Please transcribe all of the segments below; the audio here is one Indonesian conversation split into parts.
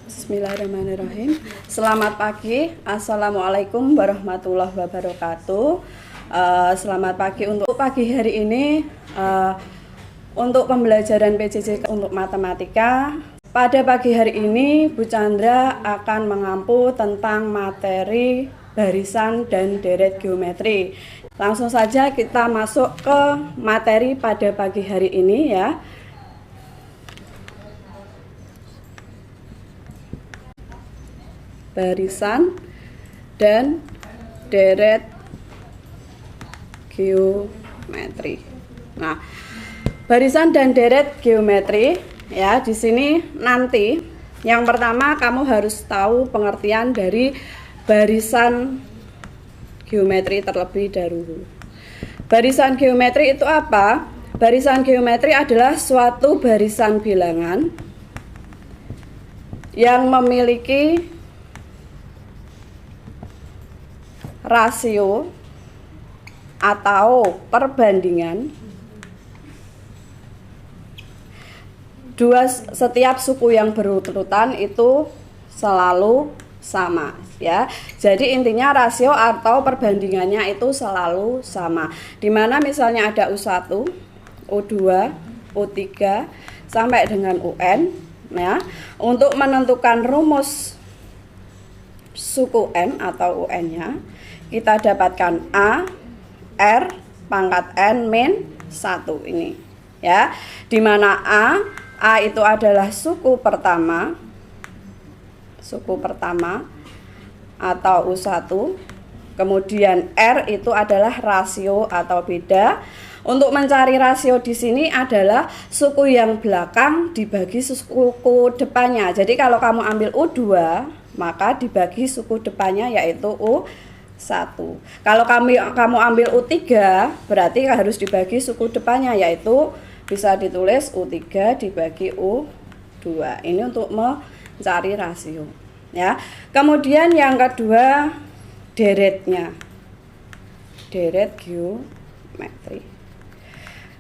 Bismillahirrahmanirrahim. Selamat pagi. Assalamualaikum warahmatullahi wabarakatuh. Selamat pagi untuk pagi hari ini. Untuk pembelajaran PJJ untuk matematika. Pada pagi hari ini, Bu Chandra akan mengampu tentang materi barisan dan deret geometri. Langsung saja kita masuk ke materi pada pagi hari ini ya. Barisan dan deret geometri. Nah, barisan dan deret geometri ya, di sini nanti yang pertama kamu harus tahu pengertian dari barisan geometri terlebih dahulu. Barisan geometri itu apa? Barisan geometri adalah suatu barisan bilangan yang memiliki rasio atau perbandingan setiap suku yang berurutan itu selalu sama ya. Jadi intinya rasio atau perbandingannya itu selalu sama. Dimana misalnya ada U1, U2, U3 sampai dengan UN ya. Untuk menentukan rumus suku N atau UN-nya, kita dapatkan A, R, pangkat N, min 1 ini ya. Dimana A itu adalah suku pertama atau U1. Kemudian R itu adalah rasio atau beda. Untuk mencari rasio di sini adalah suku yang belakang dibagi suku depannya. Jadi kalau kamu ambil U2, maka dibagi suku depannya yaitu U1. Kalau kamu ambil U3, berarti harus dibagi suku depannya yaitu bisa ditulis U3 dibagi U2. Ini untuk mencari rasio ya. Kemudian yang kedua, deretnya. Deret geometri.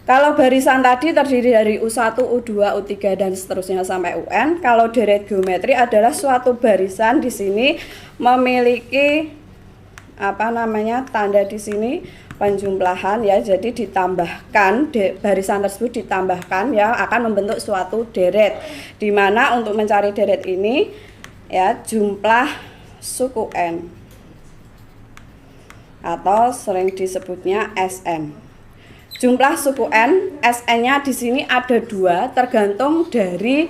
Kalau barisan tadi terdiri dari U1, U2, U3 dan seterusnya sampai UN. Kalau deret geometri adalah suatu barisan di sini memiliki tanda di sini penjumlahan ya. Jadi ditambahkan barisan tersebut ditambahkan ya akan membentuk suatu deret. Di mana untuk mencari deret ini ya jumlah suku N atau sering disebutnya SN. Jumlah suku N, SN-nya di sini ada 2 tergantung dari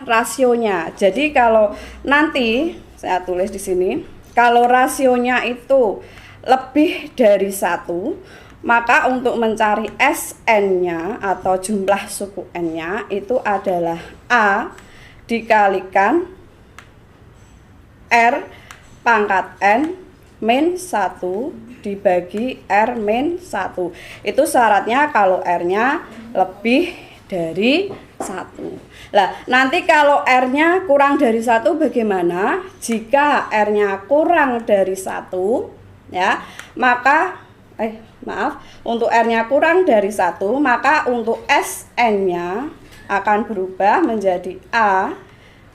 rasionya. Jadi kalau nanti saya tulis di sini, kalau rasionya itu lebih dari 1, maka untuk mencari SN-nya atau jumlah suku N-nya itu adalah A dikalikan R pangkat N min 1 dibagi R min 1. Itu syaratnya kalau R-nya lebih dari 1. Nah, nanti kalau R-nya kurang dari 1 bagaimana? Jika R-nya kurang dari 1 ya, maka untuk R-nya kurang dari 1, maka untuk SN-nya akan berubah menjadi A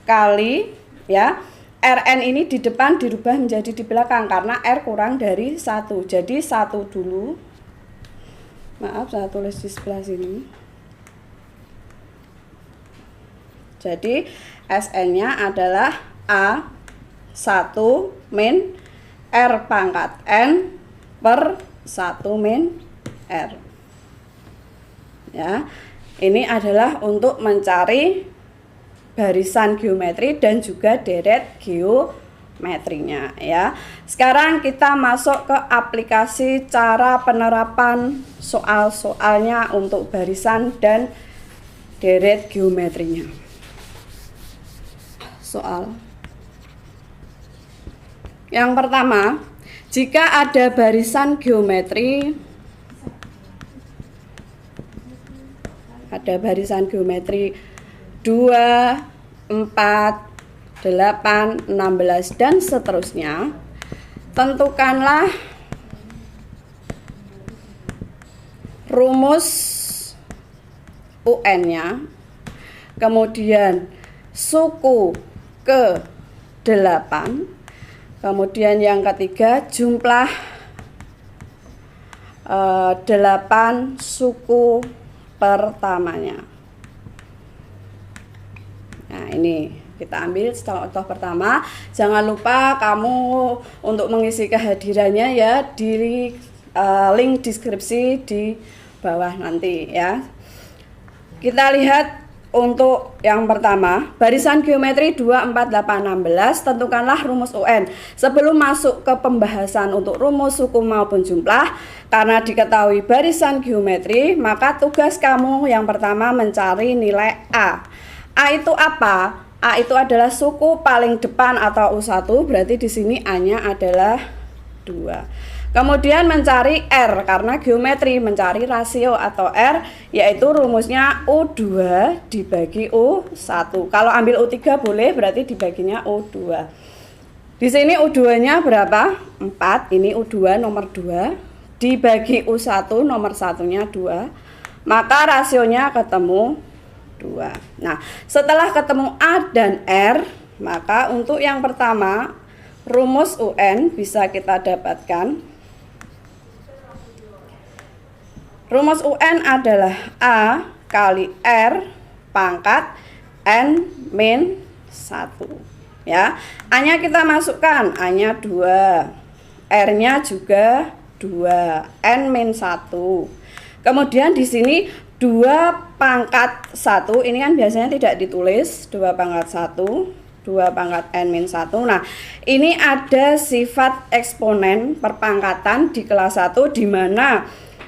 kali ya. Rn ini di depan dirubah menjadi di belakang karena R kurang dari 1. Jadi 1 dulu. Maaf, saya tulis di sebelah sini. Jadi SN-nya adalah A1 min R pangkat N per 1 min R. Ya. Ini adalah untuk mencari barisan geometri dan juga deret geometrinya ya. Sekarang kita masuk ke aplikasi cara penerapan soal-soalnya untuk barisan dan deret geometrinya. Soal yang pertama, jika ada barisan geometri 2, 4, 8, 16 dan seterusnya, tentukanlah rumus UN-nya, kemudian suku ke-8. Kemudian yang ketiga jumlah 8 suku pertamanya. Nah, ini kita ambil contoh pertama. Jangan lupa kamu untuk mengisi kehadirannya ya di link deskripsi di bawah nanti ya. Kita lihat untuk yang pertama, barisan geometri 2, 4, 8, 16, tentukanlah rumus UN. Sebelum masuk ke pembahasan untuk rumus suku maupun jumlah, karena diketahui barisan geometri, maka tugas kamu yang pertama mencari nilai A. A itu apa? A itu adalah suku paling depan atau U1, berarti di sini A-nya adalah 2. Kemudian mencari R, karena geometri mencari rasio atau R, yaitu rumusnya U2 dibagi U1. Kalau ambil U3 boleh, berarti dibaginya U2. Di sini U2-nya berapa? 4, ini U2 nomor 2, dibagi U1 nomor 1-nya 2, maka rasionya ketemu 2. Nah, setelah ketemu A dan R, maka untuk yang pertama, rumus UN bisa kita dapatkan. Rumus UN adalah A kali R pangkat N min 1. Ya, A-nya kita masukkan, A-nya 2, R-nya juga 2, N min 1. Kemudian di sini 2 pangkat 1, ini kan biasanya tidak ditulis, 2 pangkat 1, 2 pangkat N min 1. Nah, ini ada sifat eksponen perpangkatan di kelas 1, di mana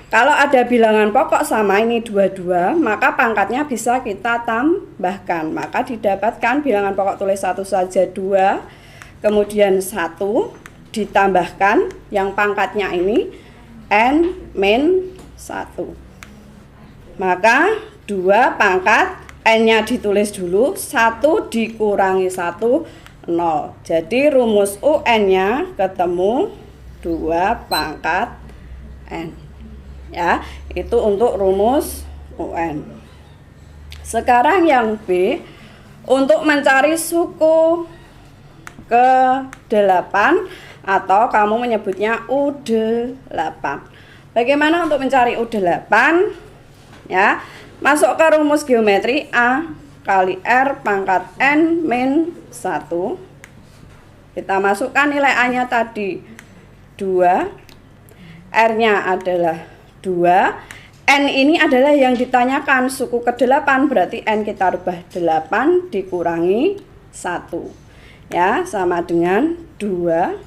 kalau ada bilangan pokok sama, ini 22, maka pangkatnya bisa kita tambahkan. Maka didapatkan bilangan pokok tulis 1 saja 2, kemudian 1 ditambahkan yang pangkatnya ini N min 1. Maka 2 pangkat N-nya ditulis dulu, 1 dikurangi 1, 0. Jadi rumus UN-nya ketemu 2 pangkat N. Ya, itu untuk rumus UN. Sekarang yang B, untuk mencari suku ke-8 atau kamu menyebutnya U8. Bagaimana untuk mencari U8? Ya, masuk ke rumus geometri A kali R pangkat N min 1. Kita masukkan nilai A-nya tadi 2, R-nya adalah 2, N ini adalah yang ditanyakan suku ke-8, berarti N kita rubah 8 dikurangi 1. Ya, sama dengan 2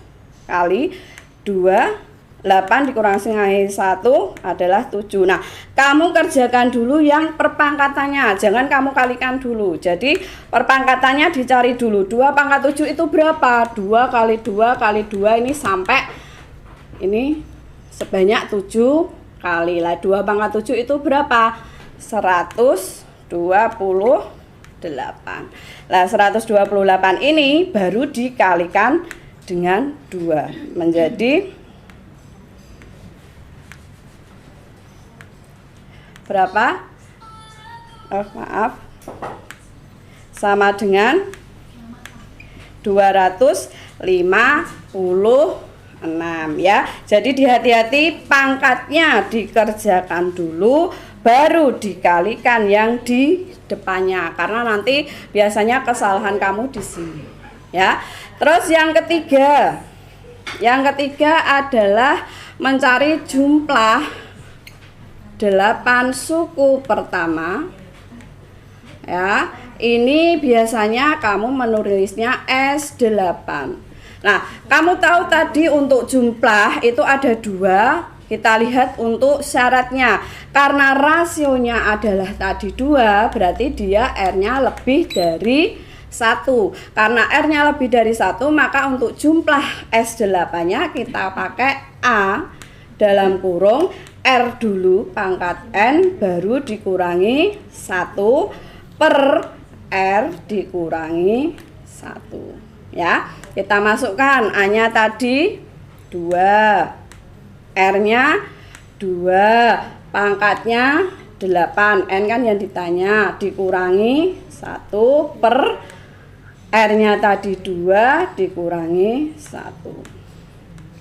kali 2, 8 dikurangi 1 adalah 7. Nah, kamu kerjakan dulu yang perpangkatannya, jangan kamu kalikan dulu. Jadi perpangkatannya dicari dulu. 2 pangkat 7 itu berapa? 2 kali 2 kali 2 ini sampai ini sebanyak 7 kali. Lah 2 pangkat 7 itu berapa? 128. Lah 128 ini baru dikalikan dengan 2 menjadi berapa? Maaf. Sama dengan 256 ya. Jadi hati-hati, pangkatnya dikerjakan dulu baru dikalikan yang di depannya, karena nanti biasanya kesalahan kamu di sini ya. Terus yang ketiga adalah mencari jumlah 8 suku pertama ya. Ini biasanya kamu menulisnya S8. Nah, kamu tahu tadi untuk jumlah itu ada 2. Kita lihat untuk syaratnya. Karena rasionya adalah tadi 2, berarti dia R-nya lebih dari 1. Karena R-nya lebih dari 1, maka untuk jumlah S8-nya kita pakai A dalam kurung R dulu pangkat N baru dikurangi 1 per R dikurangi 1. Ya, kita masukkan A-nya tadi 2, R-nya 2, pangkatnya 8. N kan yang ditanya, dikurangi 1 per R-nya tadi 2 dikurangi 1.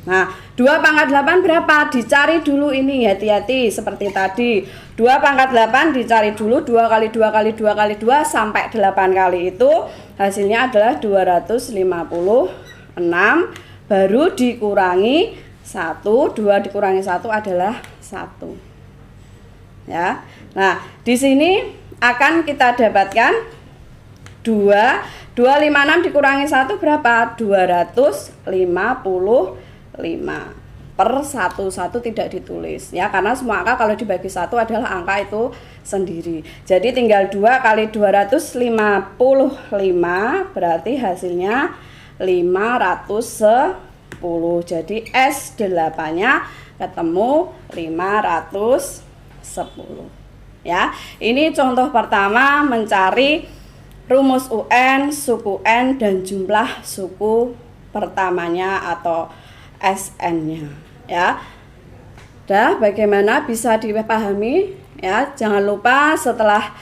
Nah, 2 pangkat 8 berapa? Dicari dulu ini, hati-hati seperti tadi. 2 pangkat 8 dicari dulu, 2 kali 2 kali 2 kali 2 sampai 8 kali itu hasilnya adalah 256, baru dikurangi 1, 2 dikurangi 1 adalah 1. Ya. Nah, di sini akan kita dapatkan 256 dikurangi 1 berapa? 255 per 1 tidak ditulis ya, karena semua angka kalau dibagi 1 adalah angka itu sendiri. Jadi tinggal 2 kali 255 berarti hasilnya 510. Jadi S8 nya ketemu 510 ya. Ini contoh pertama mencari rumus UN, suku N dan jumlah suku pertamanya atau SN-nya ya. Bagaimana bisa dipahami ya? Jangan lupa setelah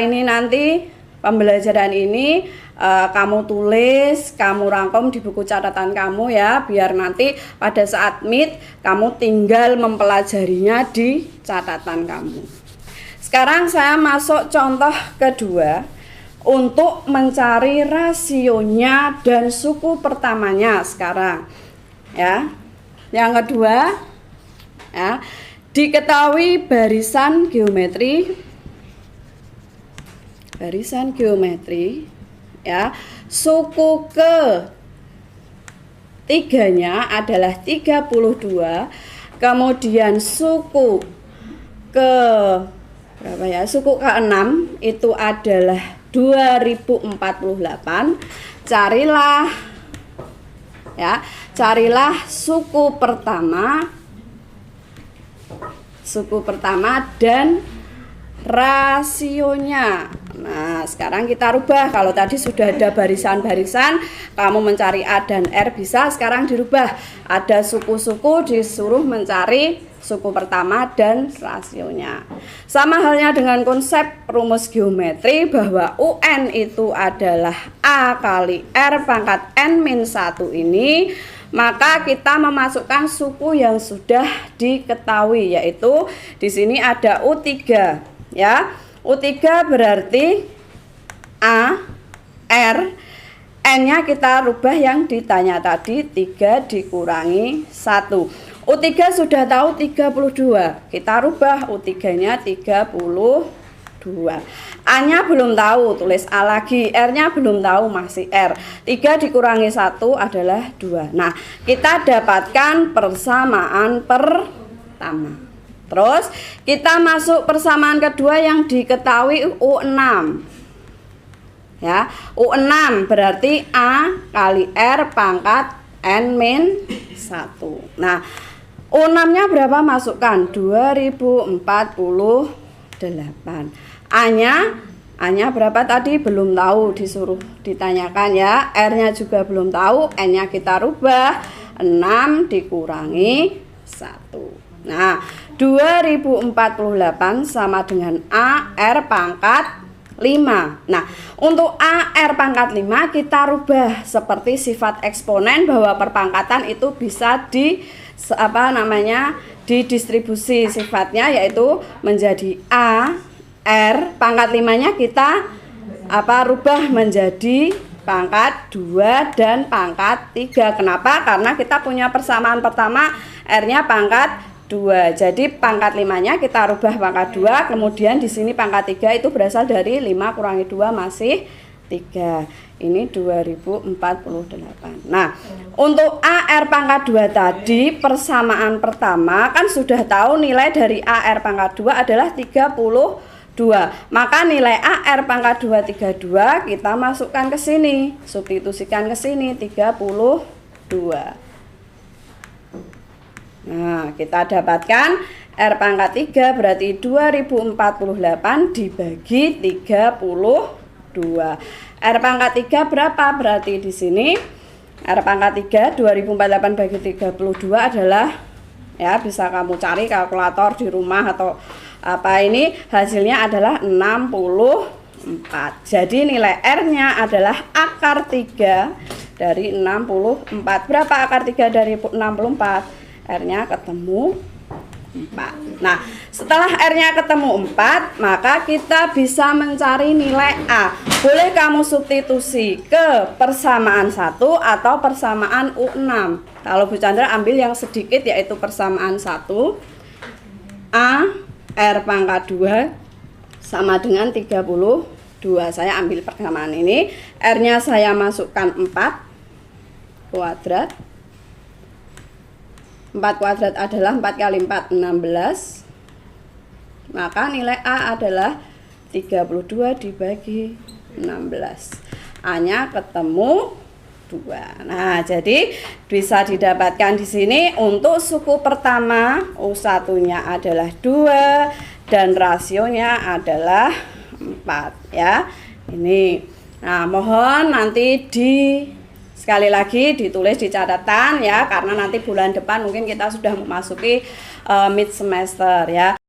ini nanti pembelajaran ini kamu tulis, kamu rangkum di buku catatan kamu ya, biar nanti pada saat meet kamu tinggal mempelajarinya di catatan kamu. Sekarang saya masuk contoh kedua untuk mencari rasionya dan suku pertamanya sekarang. Ya, yang kedua ya, diketahui barisan geometri ya, suku ke-3-nya adalah 32, kemudian suku suku ke-6 itu adalah 2048. Carilah suku pertama dan rasionya. Nah, sekarang kita rubah. Kalau tadi sudah ada barisan-barisan, kamu mencari A dan R bisa, sekarang dirubah. Ada suku-suku, disuruh mencari suku pertama dan rasionya. Sama halnya dengan konsep rumus geometri bahwa UN itu adalah A kali R pangkat N-1 ini, maka kita memasukkan suku yang sudah diketahui, yaitu di sini ada U3 ya. U3 berarti A, R, N-nya kita rubah yang ditanya tadi, 3 dikurangi 1. U3 sudah tahu 32, kita rubah U3-nya 32. A-nya belum tahu, tulis A lagi. R-nya belum tahu, masih R. 3 dikurangi 1 adalah 2. Nah, kita dapatkan persamaan pertama. Terus kita masuk persamaan kedua yang diketahui U6. Ya, U6 berarti A kali R pangkat N-1. Nah, U6-nya berapa? Masukkan 2048. A-nya berapa tadi? Belum tahu, disuruh ditanyakan ya. R-nya juga belum tahu, N-nya kita rubah, 6 dikurangi 1. Nah, 2048 sama dengan A R pangkat 5. Nah, untuk A R pangkat 5 kita rubah seperti sifat eksponen, bahwa perpangkatan itu bisa didistribusi sifatnya, yaitu menjadi A R pangkat 5-nya kita rubah menjadi pangkat 2 dan pangkat 3. Kenapa? Karena kita punya persamaan pertama, R-nya pangkat 2. Jadi pangkat 5-nya kita rubah pangkat 2, kemudian di sini pangkat 3 itu berasal dari 5 kurangi 2 masih 3. Ini 2048. Nah, untuk AR pangkat 2 tadi, persamaan pertama kan sudah tahu nilai dari AR pangkat 2 adalah 32. Maka nilai AR pangkat 2 32 kita masukkan ke sini, substitusikan ke sini 32. Nah, kita dapatkan R pangkat 3 berarti 2048 dibagi 32. R pangkat 3 berapa? Berarti di sini R pangkat 3 2048 bagi 32 adalah, ya bisa kamu cari kalkulator di rumah atau Apa ini? Hasilnya adalah 64. Jadi nilai R-nya adalah akar 3 dari 64. Berapa akar 3 dari 64? R-nya ketemu 4. Nah, setelah R-nya ketemu 4, maka kita bisa mencari nilai A. Boleh kamu substitusi ke persamaan 1 atau persamaan U6. Kalau Bu Chandra ambil yang sedikit, yaitu persamaan 1. A R pangkat 2 sama dengan 32. Saya ambil persamaan ini. R-nya saya masukkan 4 kuadrat. 4 kuadrat adalah 4 kali 4, 16. Maka nilai A adalah 32 dibagi 16. A-nya ketemu 2. Nah, jadi bisa didapatkan di sini untuk suku pertama U1-nya adalah 2 dan rasionya adalah 4 ya. Ini. Nah, mohon nanti sekali lagi ditulis di catatan ya, karena nanti bulan depan mungkin kita sudah memasuki mid semester ya.